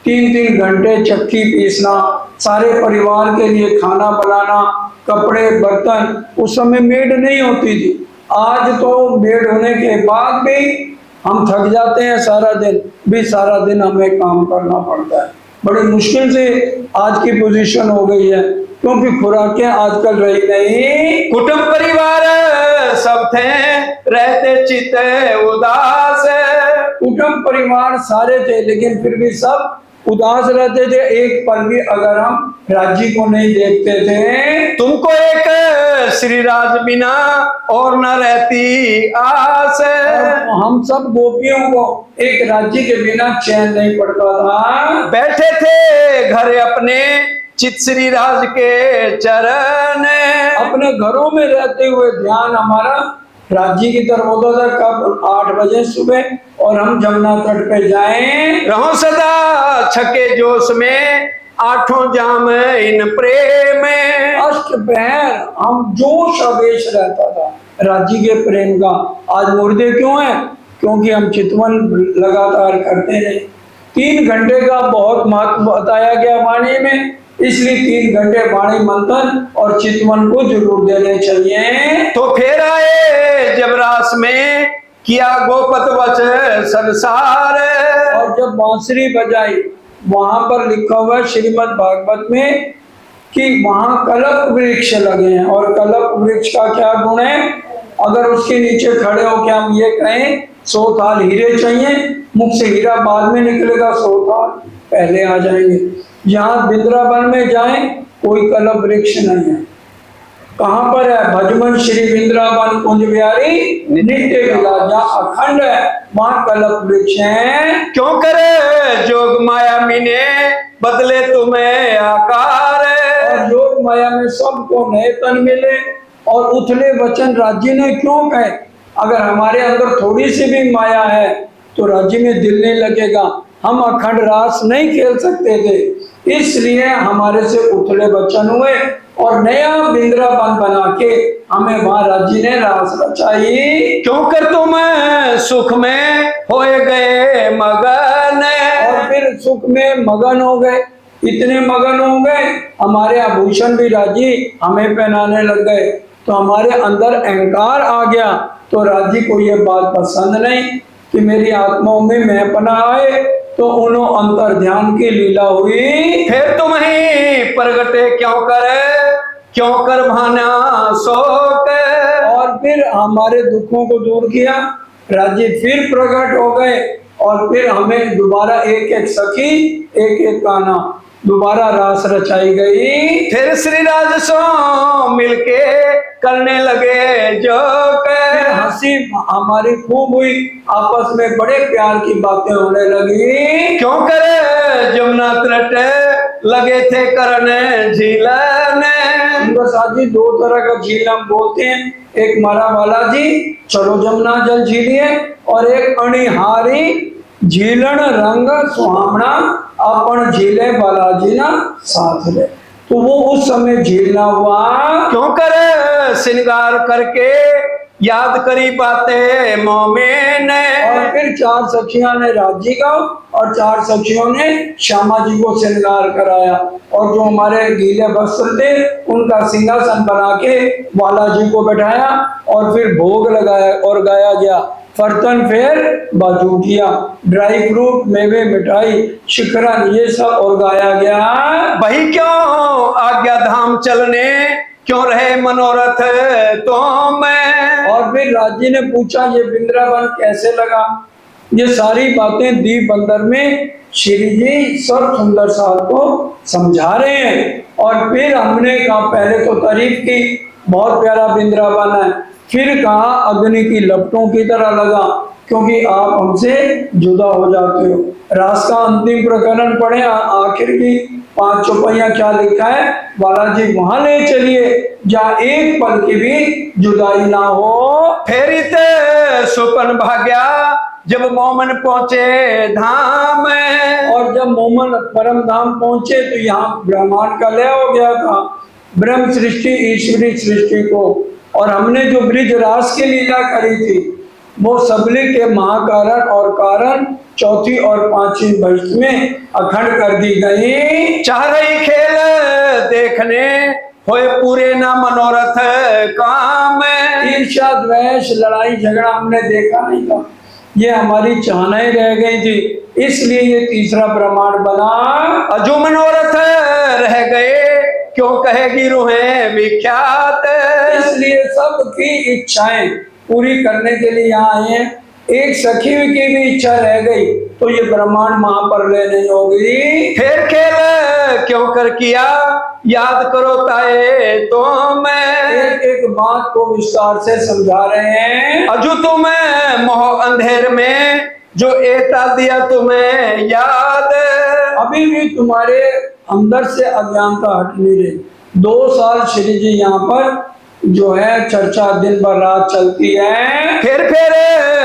3-3 घंटे चक्की पीसना, सारे परिवार के लिए खाना बनाना, कपड़े बर्तन। उस समय मेड नहीं होती थी, आज तो मेड होने के बाद भी हम थक जाते हैं, सारा दिन भी सारा दिन हमें काम करना पड़ता है। बड़ी मुश्किल से आज की पोजीशन हो गई है, क्योंकि खुराकें आजकल रही नहीं। कुटुंब परिवार सब थे, रहते चित्त उदास। कुटुंब परिवार सारे थे, लेकिन फिर भी सब उदास रहते थे। एक पल भी अगर हम राज्य को नहीं देखते थे। तुमको एक श्री राज बिना और न रहती आस। हम सब गोपियों को एक राज्य के बिना चैन नहीं पड़ता था। बैठे थे घर अपने, चित श्री राज के चरण। अपने घरों में रहते हुए ध्यान हमारा राज्य की तरफ होता था। कब? 8 बजे सुबह, और हम जमुना तट पे जाएं। रहो सदा छके जोश में, आठों जाम इन प्रेम। अष्टपहर हम जोश आवेश रहता था राज्य के प्रेम का। आज मुर्दे क्यों हैं? क्योंकि हम चितवन लगातार करते रहे। 3 घंटे का बहुत महत्व बताया गया वाणी में, इसलिए 3 घंटे वाणी मंथन और चितवन को जरूर देने चाहिए। तो फिर आए जब रास में, किया गोपत वच संसार। और जब बांसुरी बजाई, वहां पर लिखा हुआ है श्रीमद् भागवत में कि वहां कल्प वृक्ष लगे हैं। और कल्प वृक्ष का क्या गुण है? अगर उसके नीचे खड़े हो क्या हम ये कहें 100 थाल हीरे चाहिए, मुख से हीरा बाद में निकलेगा, 100 थाल पहले आ जाएंगे। यहाँ वृंदावन में जाएं, कोई कल्प वृक्ष नहीं है। कहाँ पर है? भजमन श्री वृंदावन कुंज बिहारी नित्य विलास, जहाँ अखंड है वहाँ कल्प वृक्ष है। क्यों करे जोग माया मीने, बदले तुम्हें आकार। और योग माया में सबको नए तन मिले, और उथले वचन राज्य ने क्यों कहे? अगर हमारे अंदर थोड़ी सी भी माया है तो राज्य में दिल नहीं लगेगा, हम अखंड रास नहीं खेल सकते थे, इसलिए हमारे से उथले वचन हुए और नया वृंदावन बना के हमें वहां राज्य ने रास रचाई। क्यों कर तुम सुख में होए गए मगन। और फिर सुख में मगन हो गए, इतने मगन हो गए हमारे आभूषण भी राजी हमें पहनाने लग गए, तो हमारे अंदर अहंकार आ गया। तो राजी को ये बात पसंद नहीं कि मेरी आत्माओं में मैं पना आए, तो उन्हों अंतर ध्यान की लीला हुई। फिर तुम ही प्रगटे क्यों कर भाना शोक। और फिर हमारे दुखों को दूर किया, राज्य फिर प्रकट हो गए, और फिर हमें दोबारा एक एक सखी एक एक काना दोबारा रास रचाई गई। फिर श्री राज सो मिलके करने लगे जो फिर हंसी हमारी खूब हुई, आपस में बड़े प्यार की बातें होने लगी। क्यों करे जमुना तट लगे थे करने झीलन। उनका साथी 2 तरह का झील हम बोलते हैं, एक मारा वाला जी चलो जमुना जल झीलिए, और एक अणिहारी झीलन रंग सुहावना अपन झीले बालाजी ना साथ ले। तो वो उस समय झीलना हुआ। क्यों करे श्रृंगार करके याद करी बातें मोमेन। और फिर 4 सखियां ने राज्य का, और 4 सखियों ने श्यामा जी को श्रृंगार कराया, और जो हमारे गीले वस्त्र थे उनका सिंहासन बना के बालाजी को बैठाया, और फिर भोग लगाया और गाया गया फर्तन फेर बाजूटिया, ड्राई फ्रूट मेवे मिठाई शिखरन, ये सब और गाया गया। वही क्यों आज्ञा धाम चलने, क्यों रहे मनोरथ तो मैं। और फिर राज्य ने पूछा ये वृंदावन कैसे लगा? ये सारी बातें दीप बंदर में श्री जी सब सुंदर साहब को समझा रहे हैं। और फिर हमने कहा, पहले तो तारीफ की बहुत प्यारा वृंदावन है, फिर कहा अग्नि की लपटों की तरह लगा, क्योंकि आप हमसे जुदा हो जाते हो। रास का अंतिम प्रकरण पढ़े, आखिर की 5 चौपाइयां क्या लिखा है, बालाजी वहां ले चलिए जहाँ एक पल की भी जुदाई ना हो। फेरित सुपन भाग्या जब मोमन पहुंचे धाम। और जब मोमन परम धाम पहुंचे तो यहाँ ब्रह्मांड का लय हो गया था, ब्रह्म सृष्टि ईश्वरी सृष्टि को। और हमने जो ब्रिज रास की लीला करी थी वो सबले के महाकारण और कारण 4थी और 5वीं भक्त में अखंड कर दी गई। चाह रही खेल देखने होए पूरे ना मनोरथ काम। ईर्ष्या द्वेष लड़ाई झगड़ा हमने देखा नहीं था, ये हमारी चाहनाएं रह गई थी, इसलिए ये तीसरा ब्रह्मांड बना। अजो मनोरथ रह गए क्यों कहेगी रूहें विख्यात। इसलिए सबकी इच्छाएं पूरी करने के लिए यहाँ आए हैं। एक सखी की भी इच्छा रह गई तो ये ब्रह्मांड महाप्रलय नहीं होगी। फिर खेल क्यों कर किया याद करो ताए तो मैं। एक एक बात को विस्तार से समझा रहे हैं। अजू तुम्हें मोह अंधेर में जो एता दिया तुम्हें याद। अभी भी तुम्हारे अंदर से अज्ञानता हट नहीं रही। 2 साल श्री जी यहाँ पर जो है चर्चा दिन भर रात चलती है। फिर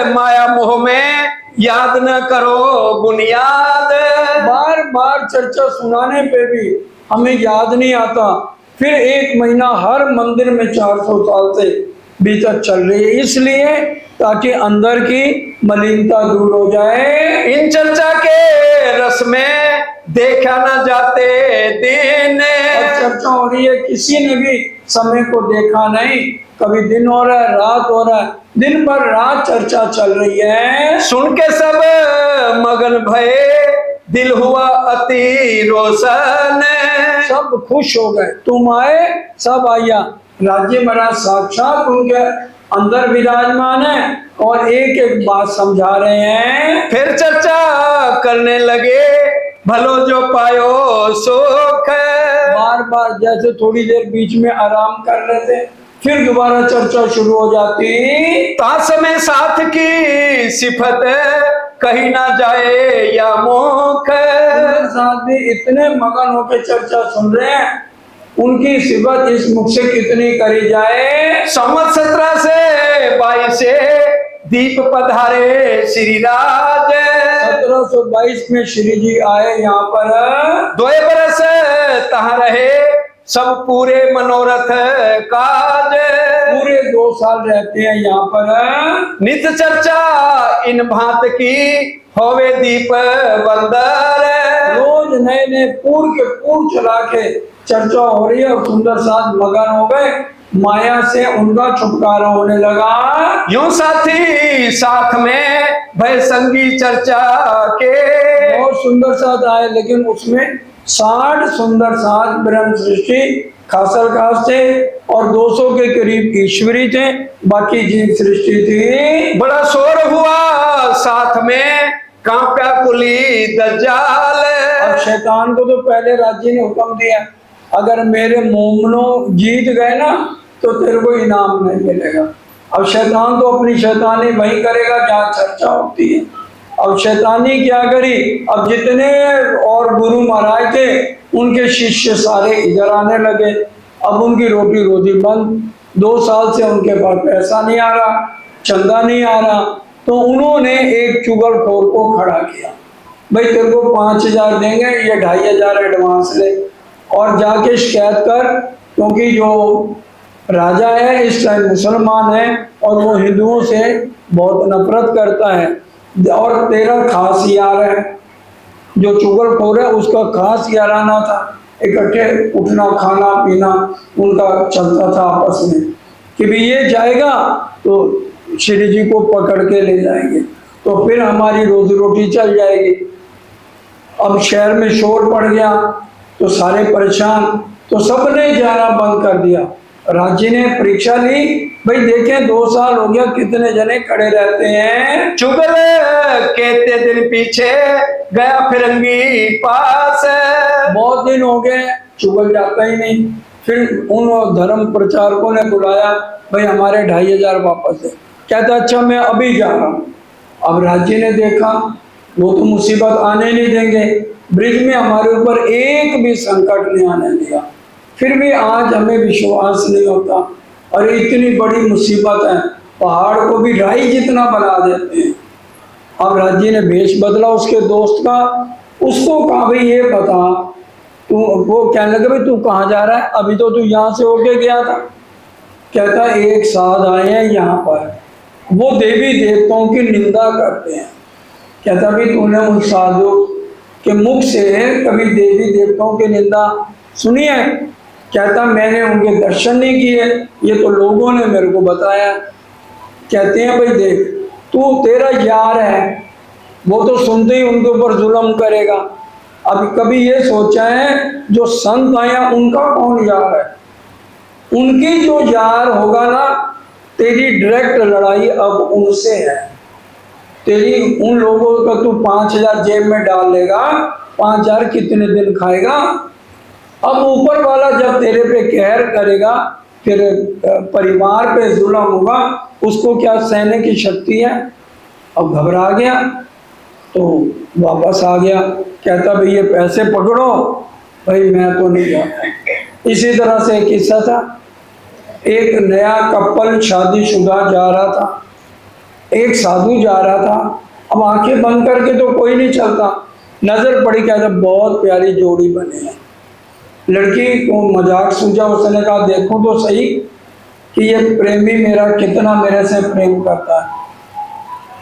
माया मोह में याद न करो बुनियाद। बार बार चर्चा सुनाने पे भी हमें याद नहीं आता। फिर 1 महीना हर मंदिर में 400 साल से भीतर चल रही है, इसलिए ताकि अंदर की मलिनता दूर हो जाए। इन चर्चा के रस में देखा न जाते दिन। और चर्चा हो रही है, किसी ने भी समय को देखा नहीं। कभी दिन हो रहा है, रात हो रहा है, दिन भर रात चर्चा चल रही है। सुन के सब मगन भये, दिल हुआ अति रोशन। सब खुश हो गए, तुम आए, सब आया। राज्य महाराज साक्षात उनके अंदर विराजमान है और एक एक बात समझा रहे हैं। फिर चर्चा करने लगे, भलो जो पायो सुख। बार बार जैसे थोड़ी देर बीच में आराम कर रहे थे, फिर दोबारा चर्चा शुरू हो जाती। ताश में साथ की सिफत कहीं ना जाए या मुख। साथ भी इतने मगन होकर चर्चा सुन रहे हैं, उनकी सिफत इस मुख से कितनी करी जाए। संवत 17 से 22 से दीप पधारे श्री राज। 1722 में श्री जी आए यहाँ पर। 2 बरस तहाँ रहे, सब पूरे मनोरथ काज। पूरे 2 साल रहते हैं यहाँ पर। नित चर्चा इन भांत की होवे दीप बंदर। रोज नए नए पूर के पूर चला के चर्चा हो रही है और सुंदर साथ मगन हो गए। माया से उनका छुटकारा होने लगा। यूं साथी साथ में भय संगी चर्चा के। बहुत सुंदर साथ आए, लेकिन उसमें 60 सुंदर साथ ब्रह्म सृष्टि खासल खास थे और 200 के करीब ईश्वरी थे, बाकी जीव सृष्टि थी। बड़ा शोर हुआ साथ में, कांपा कुली दज्जाल। अब शैतान को तो पहले राज्य ने हुक्म दिया, अगर मेरे मोमनों जीत गए ना तो तेरे को इनाम नहीं मिलेगा। अब शैतान तो अपनी शैतानी वही करेगा जहाँ चर्चा होती है। अब शैतानी क्या करी, अब जितने और गुरु महाराज थे उनके शिष्य सारे इधर आने लगे। अब उनकी रोटी रोजी बंद। 2 साल से उनके पास पैसा नहीं आ रहा, चंदा नहीं आ रहा, तो उन्होंने एक चुगलखोर को खड़ा किया, भाई तेरे को 5000 देंगे, ये 2500 एडवांस ले और जाके शिकायत कर, क्योंकि जो राजा है इस टाइम मुसलमान है और वो हिंदुओं से बहुत नफरत करता है और तेरा खास यार है जो चुगलखोर है, उसका खास याराना था। इकट्ठे उठना खाना पीना उनका चलता था आपस में कि भी ये जाएगा तो श्री जी को पकड़ के ले जाएंगे, तो फिर हमारी रोजी रोटी चल जाएगी। अब शहर में शोर पड़ गया तो सारे परेशान, तो सबने जाना बंद कर दिया। राज्य ने परीक्षा ली, भाई देखें 2 साल हो गया कितने जने खड़े रहते हैं। चुगल कहते दिन पीछे गया फिरंगी पास। बहुत दिन हो गए, चुगल जाता ही नहीं। फिर उन धर्म प्रचारकों ने बुलाया, भाई हमारे 2500 वापस है। कहता अच्छा मैं अभी जा रहा हूँ। अब राज्य ने देखा वो तो मुसीबत आने नहीं देंगे, ब्रिज में हमारे ऊपर एक भी संकट नहीं आने दिया, फिर भी आज हमें विश्वास नहीं होता। अरे इतनी बड़ी मुसीबत है, पहाड़ को भी राई जितना बना देते हैं। अब राज्य ने भेष बदला उसके दोस्त का, उसको कहा भाई ये बता तू, वो कहने लगे भाई तू कहाँ जा रहा है, अभी तो तू यहाँ से होके गया था। कहता एक साध आए हैं यहाँ पर, वो देवी देवताओं की निंदा करते हैं। कहता भाई तूने उन साधु के मुख से कभी देवी देवताओं की निंदा सुनी है? कहता मैंने उनके दर्शन नहीं किए, ये तो लोगों ने मेरे को बताया। कहते हैं भाई देख तू तेरा यार है, वो तो सुनते ही उनके ऊपर जुल्म करेगा। अब कभी ये सोचा है जो संत आया उनका कौन यार है? उनकी जो यार होगा ना, तेरी डायरेक्ट लड़ाई अब उनसे है। तेरी उन लोगों का तू 5000 जेब में डाल लेगा, 5000 कितने दिन खाएगा? अब ऊपर वाला जब तेरे पे कहर करेगा, फिर परिवार पे जुल्म होगा, उसको क्या सहने की शक्ति है? अब घबरा गया तो वापस आ गया। कहता भाई ये पैसे पकड़ो, भाई मैं तो नहीं जाता। इसी तरह से एक किस्सा था, एक नया कपल शादीशुदा जा रहा था, एक साधु जा रहा था। अब आंखें बंद करके तो कोई नहीं चलता, नजर पड़ी, कहता बहुत प्यारी जोड़ी बने हैं। लड़की को मजाक सूझा, उसने कहा देखो तो सही कि ये प्रेमी मेरा कितना मेरे से प्रेम करता है।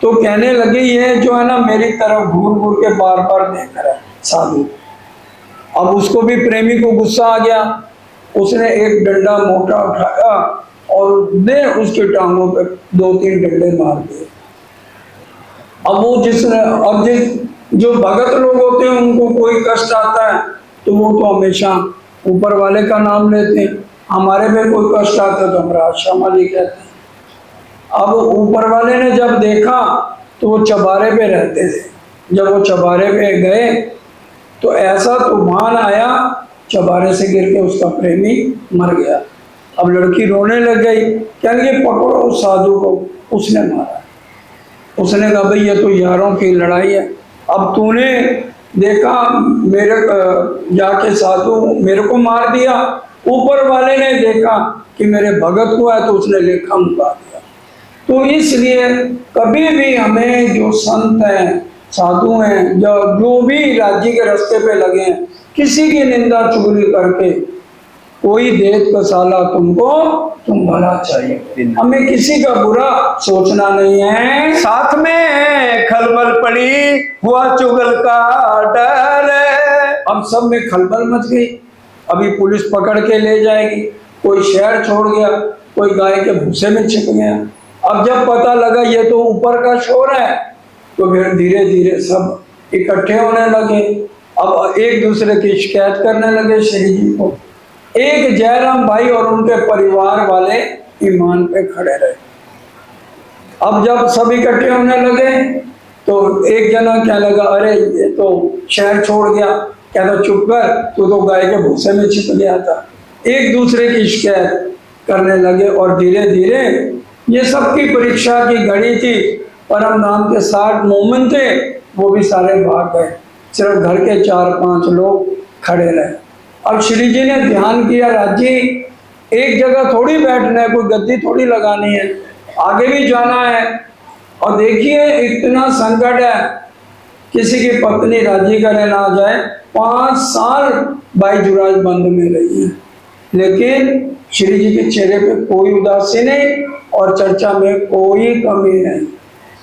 तो कहने लगी ये जो है ना मेरी तरफ घूर घूर के बार बार देख रहा है साधु। अब उसको भी प्रेमी को गुस्सा आ गया, उसने एक डंडा मोटा उठाया और दे उसके टांगों पे 2-3 डंडे मार दिए। अब वो जो भगत लोग होते हैं उनको कोई कष्ट आता है तो वो तो हमेशा ऊपर वाले का नाम लेते हैं, हमारे में कोई कष्ट आता है तो हम आश्रम वाली कहते हैं। अब ऊपर वाले ने जब देखा तो वो चबारे पे रहते थे, जब वो चबारे पे गए तो ऐसा तूफान आया, चबारे से गिर के उसका प्रेमी मर गया। अब लड़की रोने लग गई, कहने लगी पकड़ो उस साधु को, उसने मारा। उसने कहा भाई ये तो यारों की लड़ाई है, अब तूने देखा मेरे जाके साधु मेरे को मार दिया, ऊपर वाले ने देखा कि मेरे भगत को है तो उसने लेखा मुका दिया। तो इसलिए कभी भी हमें जो संत हैं, साधु हैं, जो भी राज्य के रास्ते पे लगे हैं, किसी की निंदा चुगली करके कोई देत कसाला तुमको तुम भला चाहिए, हमें किसी का बुरा सोचना नहीं है। साथ में खलबल पड़ी हुआ चुगल का डर। अब सब में खलबल मच गई, अभी पुलिस पकड़ के ले जाएगी, कोई शहर छोड़ गया, कोई गाय के भूसे में छिप गया। अब जब पता लगा ये तो ऊपर का शोर है तो फिर धीरे धीरे सब इकट्ठे होने लगे। अब एक दूसरे की शिकायत करने लगे श्री जी को। एक जयराम भाई और उनके परिवार वाले ईमान पे खड़े रहे। अब जब सब इकट्ठे होने लगे तो एक जना कहने लगा अरे ये तो शहर छोड़ गया, कहता चुप कर, तू तो गाय के भूसे में छिप गया था। एक दूसरे की शिकायत करने लगे और धीरे धीरे ये सबकी परीक्षा की घड़ी थी। परम धाम के 60 मोमिन थे, वो भी सारे भाग गए, सिर्फ घर के 4-5 लोग खड़े रहे। अब श्री जी ने ध्यान किया राज्य एक जगह थोड़ी बैठना है, कोई गद्दी थोड़ी लगानी है, आगे भी जाना है। और देखिए इतना संकट है, किसी की पत्नी राजी करे ना जाए। 5 साल भाई जुराज बंद में रही है, लेकिन श्री जी के चेहरे पे कोई उदासी नहीं और चर्चा में कोई कमी नहीं।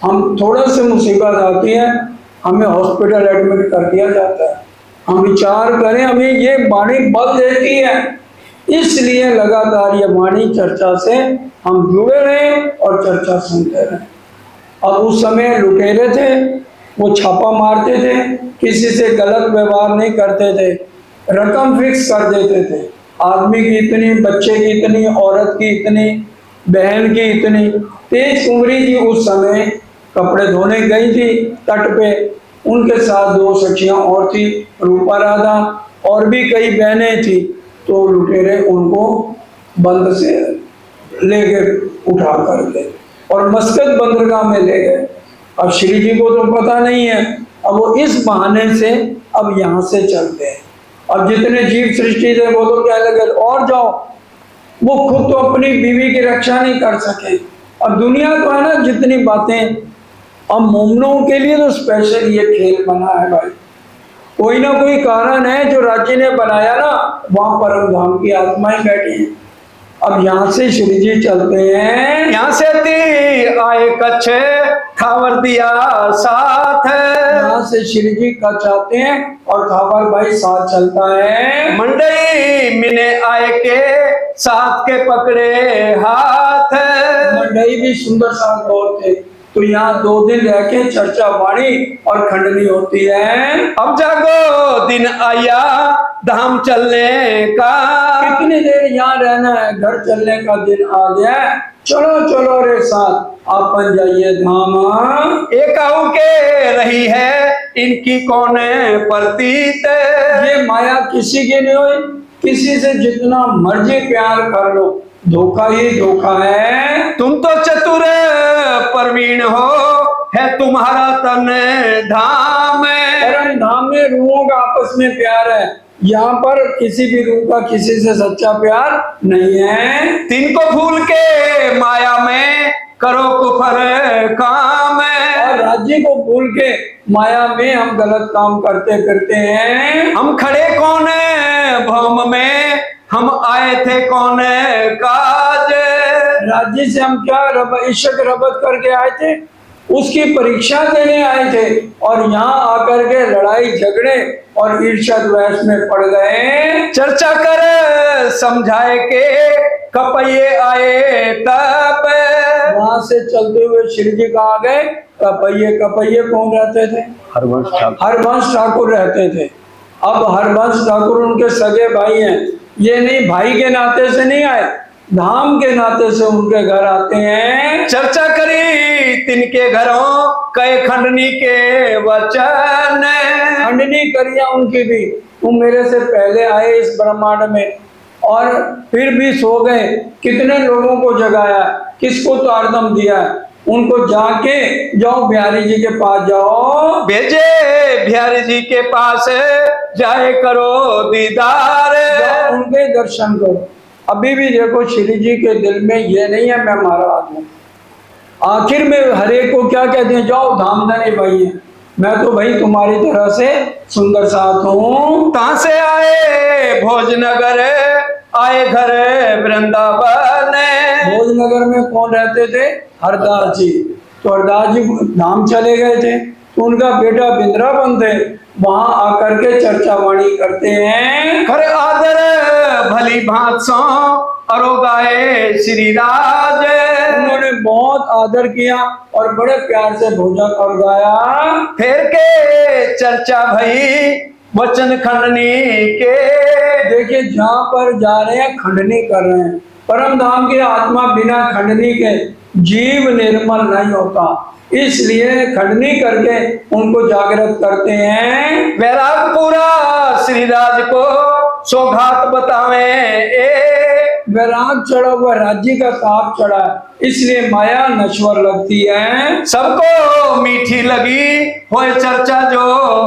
हम थोड़ा से मुसीबत आती है हमें हॉस्पिटल एडमिट कर दिया जाता है। हम विचार करें, हमें ये वाणी बल देती है, इसलिए लगातार ये वाणी चर्चा से हम जुड़े रहें और चर्चा सुनते रहें। अब उस समय लुटेरे थे, वो छापा मारते थे, किसी से गलत व्यवहार नहीं करते थे, रकम फिक्स कर देते थे, आदमी की इतनी, बच्चे की इतनी, औरत की इतनी, बहन की इतनी। तेज कुंवरी जी उस समय कपड़े धोने गई थी तट पे, उनके साथ 2 सखियां और थी, रूपा राधा और भी कई बहनें थी। तो लुटेरे उनको बंद से लेके उठा कर गए और मस्कत बंदरगाह में ले गए। अब श्री जी को तो पता नहीं है, अब वो इस बहाने से अब यहाँ से चलते हैं। अब जितने जीव सृष्टि थे वो तो क्या लगे और जाओ, वो खुद तो अपनी बीवी की रक्षा नहीं कर सके। अब दुनिया तो है ना जितनी बातें, अब मोमनों के लिए तो स्पेशल ये खेल बना है भाई, कोई ना कोई कारण है जो राज्य ने बनाया ना, वहां परम धाम की आत्माएं बैठी हैं। अब यहाँ से श्री जी चलते हैं, यहाँ से ती आए कच्छ खावर दिया साथ। यहाँ से श्री जी कच्छ आते हैं और खावर भाई साथ चलता है। मंडई मिने आए के साथ के पकड़े हाथ। मंडई भी सुंदर साथ बहुत थे, तो यहाँ 2 दिन रह के चर्चा वाणी और खंडनी होती है। अब जागो दिन आया धाम चलने का। कितनी देर यहाँ रहना है, घर चलने का दिन आ गया, चलो चलो रे साथ आपन जाइए धाम। एक आऊ के रही है इनकी कौन प्रतीत। ये माया किसी की नहीं हुई, किसी से जितना मर्जी प्यार कर लो, धोखा ही धोखा है। तुम तो चतुर प्रवीण हो, है तुम तुम्हारा तन धाम है। परम धाम में रूहों का आपस में प्यार है, यहाँ पर किसी भी रूह का किसी से सच्चा प्यार नहीं है। तिनको भूल के माया में करो कुफर काम है। और राज्य को भूल के माया में हम गलत काम करते फिरते हैं। हम खड़े कौन भौम में, हम आए थे कौन काज। राज्य से हम क्या ईश्वर के रबत करके आए थे, उसकी परीक्षा देने आए थे, और यहाँ आकर के लड़ाई झगड़े और ईर्ष्या द्वेष में पड़ गए। चर्चा कर समझाए के कपये आए तब। वहां से चलते हुए श्री जी कहाँ गए? कपये। कपये कौन रहते थे? हरवंश ठाकुर रहते थे। अब हरवंश ठाकुर उनके सगे भाई हैं, ये नहीं भाई के नाते से नहीं आए, धाम के नाते से उनके घर आते हैं। चर्चा करी तिनके घरों कई खंडनी के वचन। खंडनी करिया उनकी भी, तुम मेरे से पहले आए इस ब्रह्मांड में और फिर भी सो गए। कितने लोगों को जगाया, किसको तारदम दिया, उनको जाके जाओ बिहारी जी के पास जाओ। भेजे बिहारी जी के पास जाए करो दीदार। जाओ उनके दर्शन करो। अभी भी देखो श्री जी के दिल में ये नहीं है मैं महाराज हूँ। आखिर में हरेक को क्या कहते हैं? जाओ धामधनी भाई है, मैं तो भाई तुम्हारी तरह से सुंदर साथ हूँ। कहाँ से आए? भोजनगर आए घर वृंदावन। भोजनगर में कौन रहते थे? हरदास जी। तो हरदास जी धाम चले गए थे, तो उनका बेटा बिंद्रावन थे, वहां आकर के चर्चा वाणी करते हैं। कर आदर भली भांत सो अरो गाए श्री राज। उन्होंने बहुत आदर किया और बड़े प्यार से भोजन और गाया। फिर के चर्चा भई वचन खंडनी के। देखिए जहाँ पर जा रहे हैं खंडनी कर रहे हैं। परम धाम की आत्मा बिना खंडनी के जीव निर्मल नहीं होता, इसलिए खंडनी करके उनको जागृत करते हैं। वैराग पूरा श्रीराज को सौगात बतावे ए। वैराग चढ़ा हुआ राज्य का साप चढ़ा है, इसलिए माया नश्वर लगती है। सबको मीठी लगी होए चर्चा जो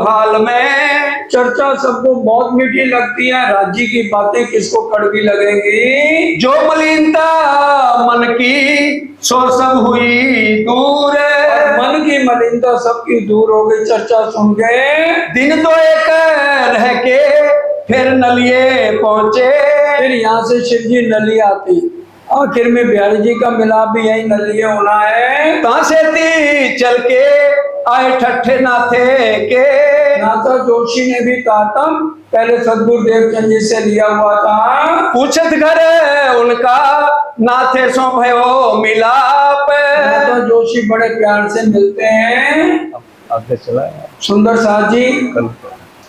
हाल में। चर्चा सबको बहुत मीठी लगती है, राज्य की बातें किसको कड़वी लगेगी। जो मलिनता मन की सो सब हुई दूर। मन की मलिनता सबकी दूर हो गई चर्चा सुन के। दिन तो एक रह के फिर नलिए पहुंचे। फिर यहाँ से शिव जी नली आती, आखिर में बिहारी जी का मिलाप भी यही नलिए होना है। कहाँ से थी चल के आए ठट्ठे नाथे के। नाथा जोशी ने भी तातम पहले सदगुरु देवचंद जी से लिया हुआ था। पूछत घर उनका नाथे सो भयो मिलाप। नाथा जोशी बड़े प्यार से मिलते हैं। आगे चला सुंदर साथ जी।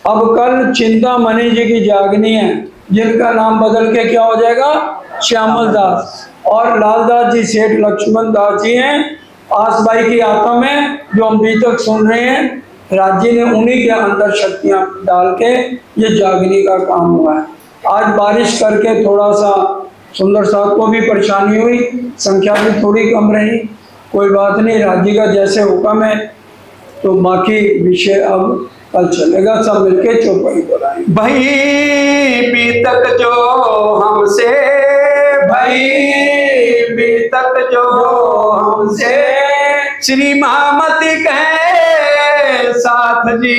अब कल चिंतामणि जी की जागनी है, जिनका नाम बदल के क्या हो जाएगा? श्यामल दास। और लालदास जी सेठ लक्ष्मण दास जी हैं, आसबाई की आत्मा में जो हम अभी तक सुन रहे हैं। राज्य ने उन्हीं के अंदर शक्तियां डाल के ये जागनी का काम हुआ है। आज बारिश करके थोड़ा सा सुंदर साथ को भी परेशानी हुई, संख्या भी थोड़ी कम रही, कोई बात नहीं, राज्य का जैसे हुक्म है। तो बाकी विषय अब कल चलेगा, सब मिलके चौपाई बनाएंगे। भाई बीतक जो हमसे, भाई बीतक जो हमसे श्री महामती कहे साथ जी।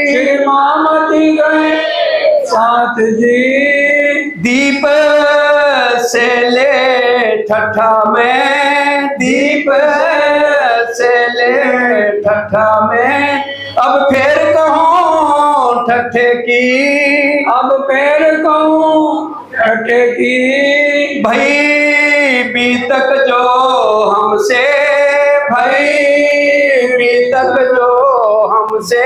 श्री महामती गए साथ जी। दीप से ले ठठा में, दीप से ले ठठा में, अब फिर कहूँ ठट्ठे की, अब पैर कहूँ ठट्ठे की। भाई बीतक जो हमसे, भाई बीतक जो हमसे।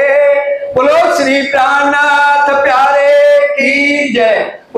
बोलो श्री प्राणनाथ प्यारे की जय।